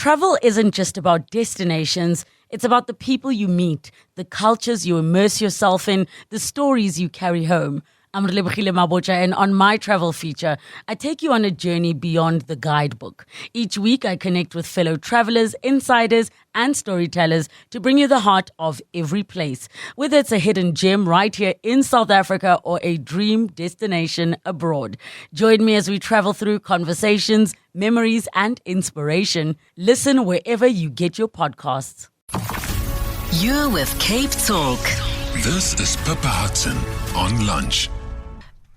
Travel isn't just about destinations. It's about the people you meet, the cultures you immerse yourself in, the stories you carry home. I'm Relebogile Mabocha, and on my travel feature, I take you on a journey beyond the guidebook. Each week, I connect with fellow travelers, insiders, and storytellers to bring you the heart of every place. Whether it's a hidden gem right here in South Africa or a dream destination abroad. Join me as we travel through conversations, memories, and inspiration. Listen wherever you get your podcasts. You're with CapeTalk. This is Pippa Hudson on lunch.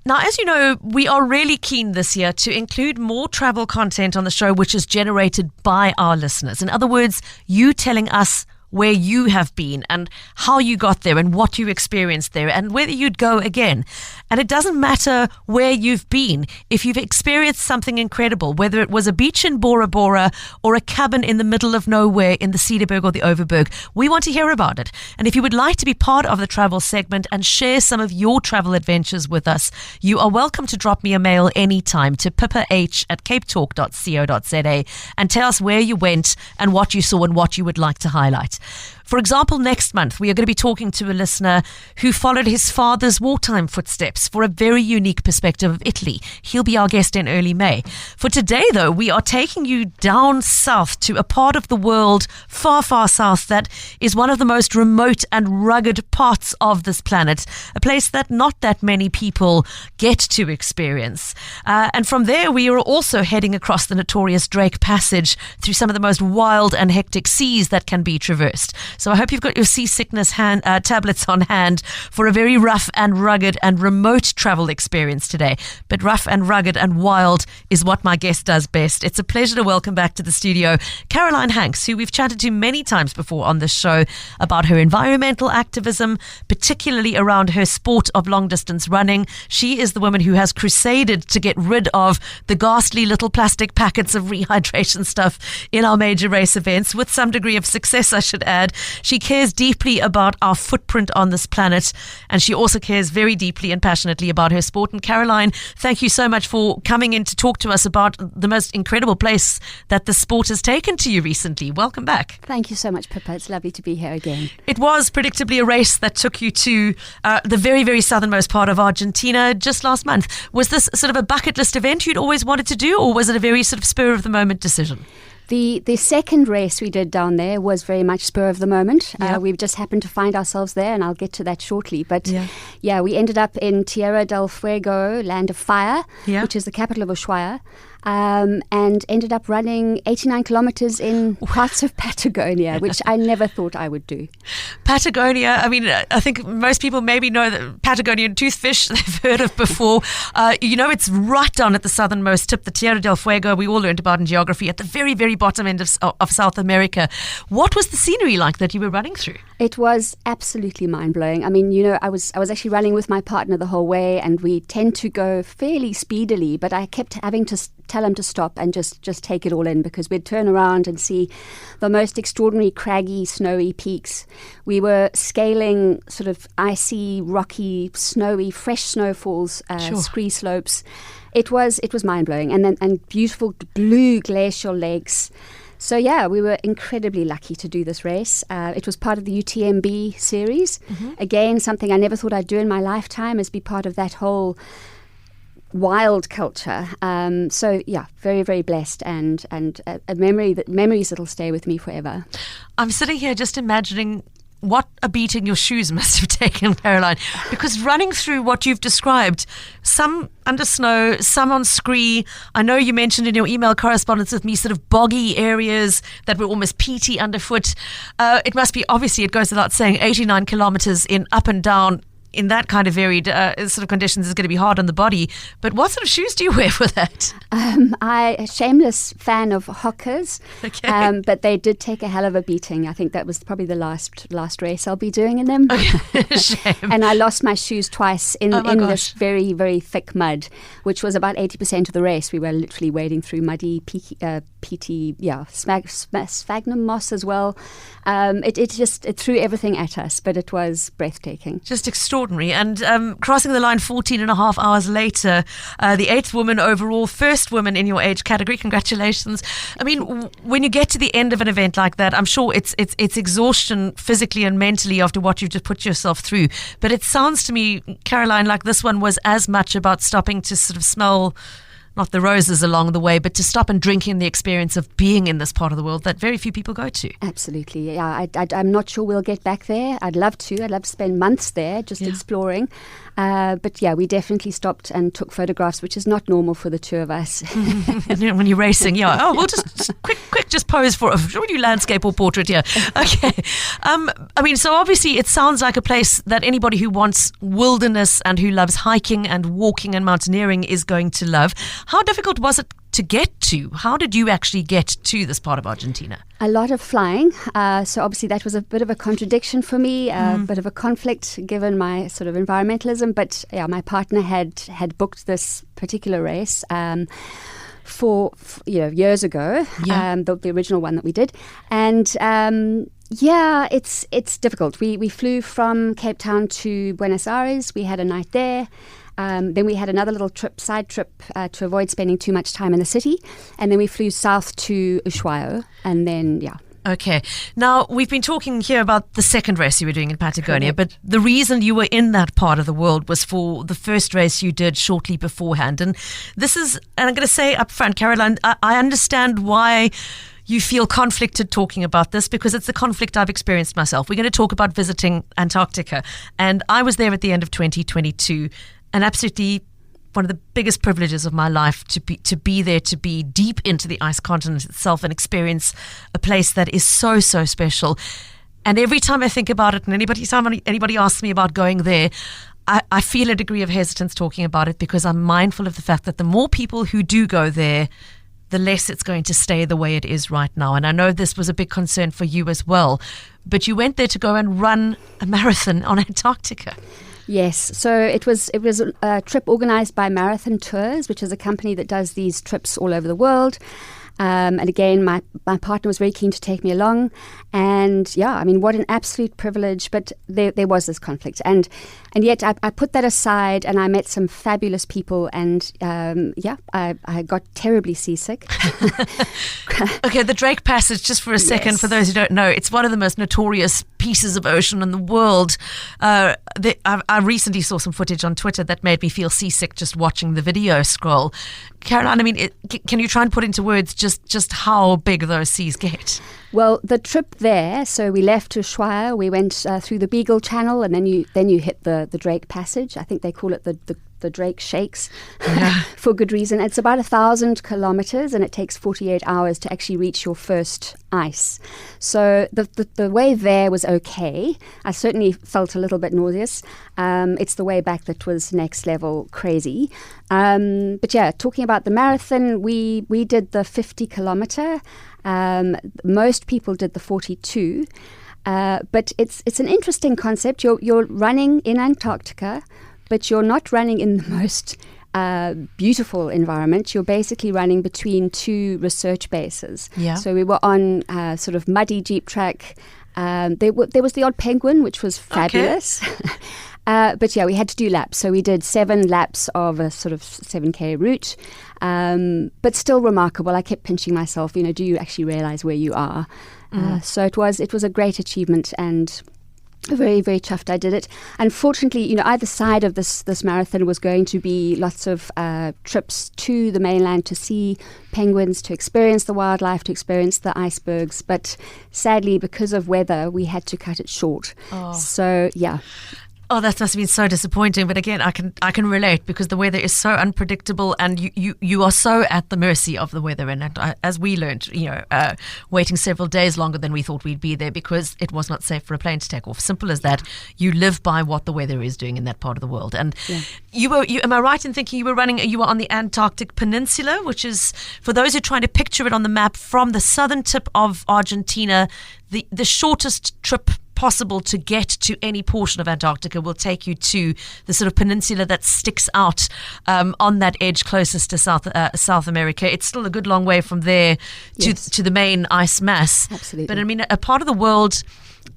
Now, as you know, we are really keen this year to include more travel content on the show which is generated by our listeners. In other words, you telling us where you have been and how you got there and what you experienced there and whether you'd go again. And it doesn't matter where you've been. If you've experienced something incredible, whether it was a beach in Bora Bora or a cabin in the middle of nowhere in the Cederberg or the Overberg, we want to hear about it. And if you would like to be part of the travel segment and share some of your travel adventures with us, you are welcome to drop me a mail anytime to pippah@capetalk.co.za and tell us where you went and what you saw and what you would like to highlight. For example, next month, we are going to be talking to a listener who followed his father's wartime footsteps for a very unique perspective of Italy. He'll be our guest in early May. For today, though, we are taking you down south to a part of the world far, far south that is one of the most remote and rugged parts of this planet, a place that not that many people get to experience. And from there, we are also heading across the notorious Drake Passage through some of the most wild and hectic seas that can be traversed. So I hope you've got your seasickness tablets on hand for a very rough and rugged and remote travel experience today. But rough and rugged and wild is what my guest does best. It's a pleasure to welcome back to the studio Karoline Hanks, who we've chatted to many times before on this show about her environmental activism, particularly around her sport of long-distance running. She is the woman who has crusaded to get rid of the ghastly little plastic packets of rehydration stuff in our major race events, with some degree of success, I should add. She cares deeply about our footprint on this planet, and she also cares very deeply and passionately about her sport. And Karoline, thank you so much for coming in to talk to us about the most incredible place that the sport has taken to you recently. Welcome back. Thank you so much, Pippa. It's lovely to be here again. It was predictably a race that took you to the very, very southernmost part of Argentina just last month. Was this sort of a bucket list event you'd always wanted to do, or was it a very sort of spur of the moment decision? The second race we did down there was very much spur of the moment. Yeah. We just happened to find ourselves there, and I'll get to that shortly. But yeah, we ended up in Tierra del Fuego, Land of Fire, which is the capital of Ushuaia. And ended up running 89 kilometers in parts of Patagonia, which I never thought I would do. Patagonia, I mean, I think most people maybe know that Patagonian toothfish they've heard of before. It's right down at the southernmost tip, the Tierra del Fuego, we all learned about in geography, at the very, very bottom end of South America. What was the scenery like that you were running through? It was absolutely mind-blowing. I mean, I was actually running with my partner the whole way, and we tend to go fairly speedily, but I kept having to tell him to stop and just take it all in, because we'd turn around and see the most extraordinary craggy, snowy peaks. We were scaling sort of icy, rocky, snowy, fresh snowfalls, scree slopes. It was mind-blowing, and beautiful blue glacial lakes. So yeah, we were incredibly lucky to do this race. It was part of the UTMB series. Mm-hmm. Again, something I never thought I'd do in my lifetime, is be part of that whole wild culture. So yeah, very, very blessed, and memories that'll stay with me forever. I'm sitting here just imagining what a beating your shoes must have taken, Karoline, because running through what you've described, some under snow, some on scree. I know you mentioned in your email correspondence with me sort of boggy areas that were almost peaty underfoot. It must be, obviously, it goes without saying, 89 kilometers in up and down in that kind of varied sort of conditions is going to be hard on the body. But what sort of shoes do you wear for that? I'm a shameless fan of Hoka's, but they did take a hell of a beating. I think that was probably the last race I'll be doing in them. Okay. Shame. And I lost my shoes twice in this very, very thick mud, which was about 80% of the race. We were literally wading through muddy, sphagnum moss as well. It threw everything at us, but it was breathtaking. Just extraordinary. extraordinary. And crossing the line 14 and a half hours later, the 8th woman overall, first woman in your age category. Congratulations. I mean, when you get to the end of an event like that, I'm sure it's exhaustion physically and mentally after what you've just put yourself through. But it sounds to me, Karoline, like this one was as much about stopping to sort of smell not the roses along the way, but to stop and drink in the experience of being in this part of the world that very few people go to. Absolutely. Yeah, I'm not sure we'll get back there. I'd love to. I'd love to spend months there just exploring. But yeah, we definitely stopped and took photographs, which is not normal for the two of us. When you're racing, we'll just quick, just pose for a new landscape or portrait here. Okay. I mean, so obviously it sounds like a place that anybody who wants wilderness and who loves hiking and walking and mountaineering is going to love. How difficult was it to get to? How did you actually get to this part of Argentina? A lot of flying. So obviously that was a bit of a contradiction for me, a bit of a conflict given my sort of environmentalism. But yeah, my partner had booked this particular race for years ago, the original one that we did. And it's difficult. We flew from Cape Town to Buenos Aires. We had a night there. Then we had another little side trip to avoid spending too much time in the city. And then we flew south to Ushuaia. And then, Okay. Now, we've been talking here about the second race you were doing in Patagonia, but the reason you were in that part of the world was for the first race you did shortly beforehand. And I'm going to say up front, Karoline, I understand why you feel conflicted talking about this, because it's the conflict I've experienced myself. We're going to talk about visiting Antarctica. And I was there at the end of 2022. And absolutely one of the biggest privileges of my life to be there, to be deep into the ice continent itself and experience a place that is so, so special. And every time I think about it, and anybody asks me about going there, I feel a degree of hesitance talking about it, because I'm mindful of the fact that the more people who do go there, the less it's going to stay the way it is right now. And I know this was a big concern for you as well. But you went there to go and run a marathon on Antarctica. Yes, so it was a trip organized by Marathon Tours, which is a company that does these trips all over the world. And again, my partner was very keen to take me along. And yeah, I mean, what an absolute privilege. But there was this conflict. And yet I put that aside, and I met some fabulous people. And I got terribly seasick. Okay, the Drake Passage, just for a second, for those who don't know, it's one of the most notorious pieces of ocean in the world. I recently saw some footage on Twitter that made me feel seasick just watching the video scroll. Karoline, I mean, can you try and put into words just how big those seas get? Well, the trip there, so we left to Ushuaia, we went through the Beagle Channel, and then you hit the Drake Passage. I think they call it the Drake Shakes, for good reason. It's about 1,000 kilometers, and it takes 48 hours to actually reach your first ice. So the way there was okay. I certainly felt a little bit nauseous. It's the way back that was next level crazy. But yeah, talking about the marathon, we did the 50 kilometer. Most people did the 42. But it's an interesting concept. You're running in Antarctica, but you're not running in the most beautiful environment. You're basically running between two research bases. Yeah. So we were on sort of muddy jeep track. There was the odd penguin, which was fabulous. Okay. But yeah, we had to do laps. So we did 7 laps of a sort of 7K route. But still remarkable. I kept pinching myself, do you actually realize where you are? So it was a great achievement, and very, very chuffed I did it. Unfortunately, either side of this marathon was going to be lots of trips to the mainland to see penguins, to experience the wildlife, to experience the icebergs. But sadly, because of weather, we had to cut it short. Oh. So, yeah. Oh, that must have been so disappointing. But again, I can relate, because the weather is so unpredictable, and you are so at the mercy of the weather. And as we learned, waiting several days longer than we thought we'd be there because it was not safe for a plane to take off. Simple as that. You live by what the weather is doing in that part of the world. And you am I right in thinking you were on the Antarctic Peninsula, which is, for those who are trying to picture it on the map, from the southern tip of Argentina, the shortest trip possible to get to any portion of Antarctica will take you to the sort of peninsula that sticks out on that edge closest to South America. It's still a good long way from there to the main ice mass. Absolutely. But I mean, a part of the world,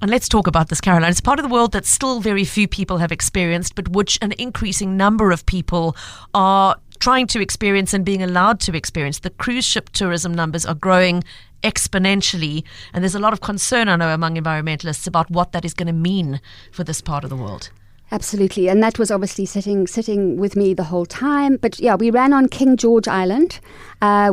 and let's talk about this, Karoline, it's part of the world that still very few people have experienced, but which an increasing number of people are trying to experience and being allowed to experience. The cruise ship tourism numbers are growing exponentially, and there's a lot of concern, I know, among environmentalists about what that is going to mean for this part of the world. Absolutely, and that was obviously sitting with me the whole time. But yeah, we ran on King George Island,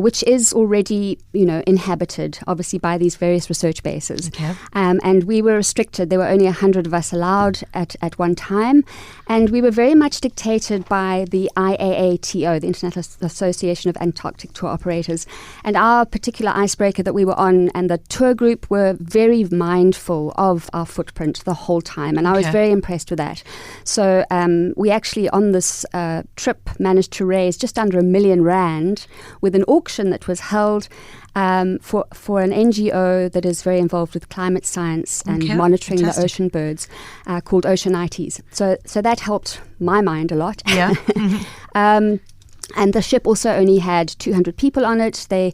which is already, inhabited, obviously, by these various research bases. Okay. And we were restricted. There were only 100 of us allowed at one time. And we were very much dictated by the IAATO, the International Association of Antarctic Tour Operators. And our particular icebreaker that we were on and the tour group were very mindful of our footprint the whole time. And I was very impressed with that. So we actually, on this trip, managed to raise just under R1 million with an auction that was held for an NGO that is very involved with climate science and monitoring the ocean birds, called Oceanites. So that helped my mind a lot. Yeah. And the ship also only had 200 people on it. They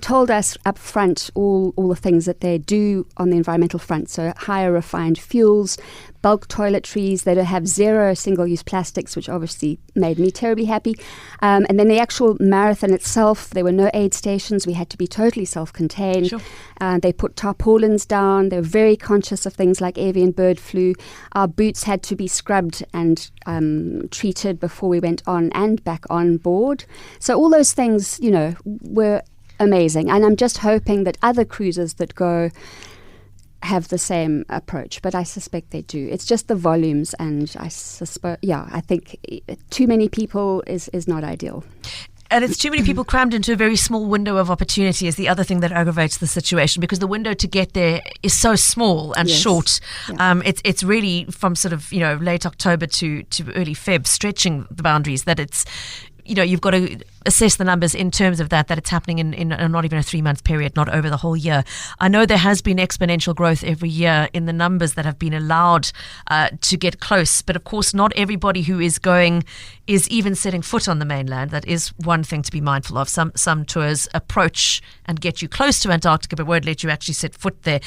told us up front all the things that they do on the environmental front. So higher refined fuels, bulk toiletries, they don't have 0 single-use plastics, which obviously made me terribly happy. And then the actual marathon itself, there were no aid stations. We had to be totally self-contained. Sure. They put tarpaulins down. They were very conscious of things like avian bird flu. Our boots had to be scrubbed and treated before we went on and back on board. So all those things, were amazing. And I'm just hoping that other cruises that go have the same approach, but I suspect they do. It's just the volumes, and I think too many people is not ideal. And it's too many people crammed into a very small window of opportunity is the other thing that aggravates the situation, because the window to get there is so small and short. Yeah. It's really from sort of, late October to early Feb, stretching the boundaries, that it's, you've got to assess the numbers in terms of that it's happening in not even a 3-month period, not over the whole year. I know there has been exponential growth every year in the numbers that have been allowed to get close, but of course not everybody who is going is even setting foot on the mainland. That is one thing to be mindful of. Some tours approach and get you close to Antarctica but won't let you actually set foot there.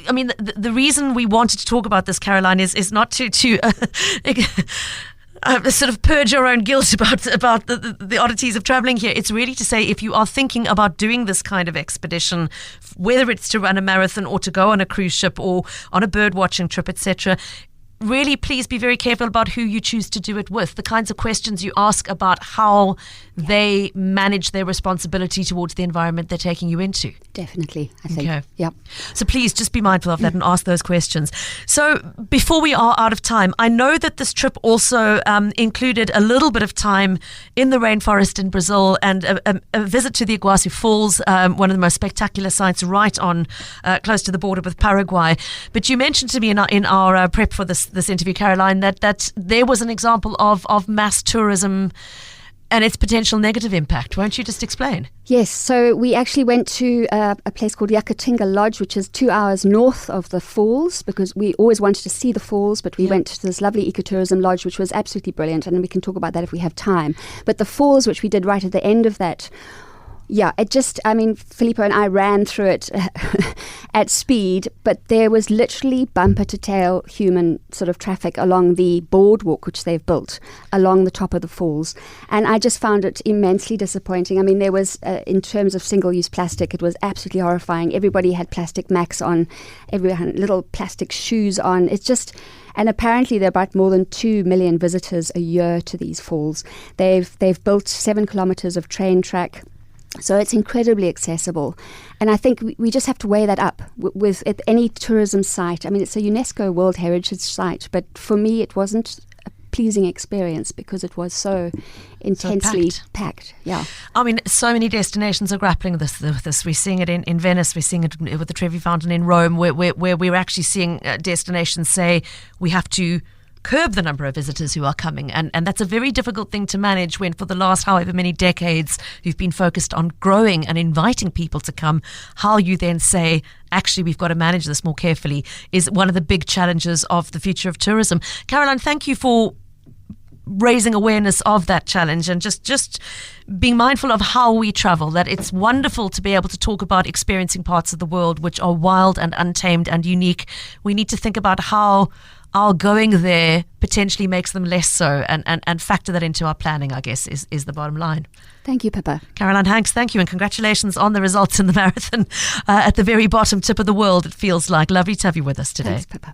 I mean, the reason we wanted to talk about this, Karoline, is not to sort of purge your own guilt about the oddities of traveling here. It's really to say, if you are thinking about doing this kind of expedition, whether it's to run a marathon or to go on a cruise ship or on a bird watching trip, etc., really please be very careful about who you choose to do it with, the kinds of questions you ask about how they manage their responsibility towards the environment they're taking you into. Definitely, I think. Okay. Yep. So please just be mindful of that and ask those questions. So before we are out of time, I know that this trip also included a little bit of time in the rainforest in Brazil and a visit to the Iguazu Falls, one of the most spectacular sites right on close to the border with Paraguay. But you mentioned to me in our prep for this interview, Karoline, that there was an example of mass tourism and its potential negative impact. Won't you just explain? Yes, so we actually went to a place called Yacutinga Lodge, which is 2 hours north of the falls, because we always wanted to see the falls, but we went to this lovely ecotourism lodge, which was absolutely brilliant, and we can talk about that if we have time. But the falls, which we did right at the end of that, Filippo and I ran through it at speed, but there was literally bumper to tail human sort of traffic along the boardwalk, which they've built along the top of the falls. And I just found it immensely disappointing. I mean, there was, in terms of single-use plastic, it was absolutely horrifying. Everybody had plastic Macs on, everyone had little plastic shoes on. It's just... And apparently there are about more than 2 million visitors a year to these falls. They've built 7 kilometers of train track. So it's incredibly accessible. And I think we just have to weigh that up with any tourism site. I mean, it's a UNESCO World Heritage Site, but for me it wasn't a pleasing experience because it was so intensely packed. Yeah. I mean, so many destinations are grappling with this. We're seeing it in Venice. We're seeing it with the Trevi Fountain in Rome, where we're actually seeing destinations say we have to curb the number of visitors who are coming. And that's a very difficult thing to manage when for the last however many decades you've been focused on growing and inviting people to come. How you then say, actually, we've got to manage this more carefully is one of the big challenges of the future of tourism. Karoline, thank you for raising awareness of that challenge and just being mindful of how we travel, that it's wonderful to be able to talk about experiencing parts of the world which are wild and untamed and unique. We need to think about how our going there potentially makes them less so and factor that into our planning, I guess, is the bottom line. Thank you, Pippa. Karoline Hanks, thank you, and congratulations on the results in the marathon at the very bottom tip of the world, it feels like. Lovely to have you with us today. Thanks, Pippa.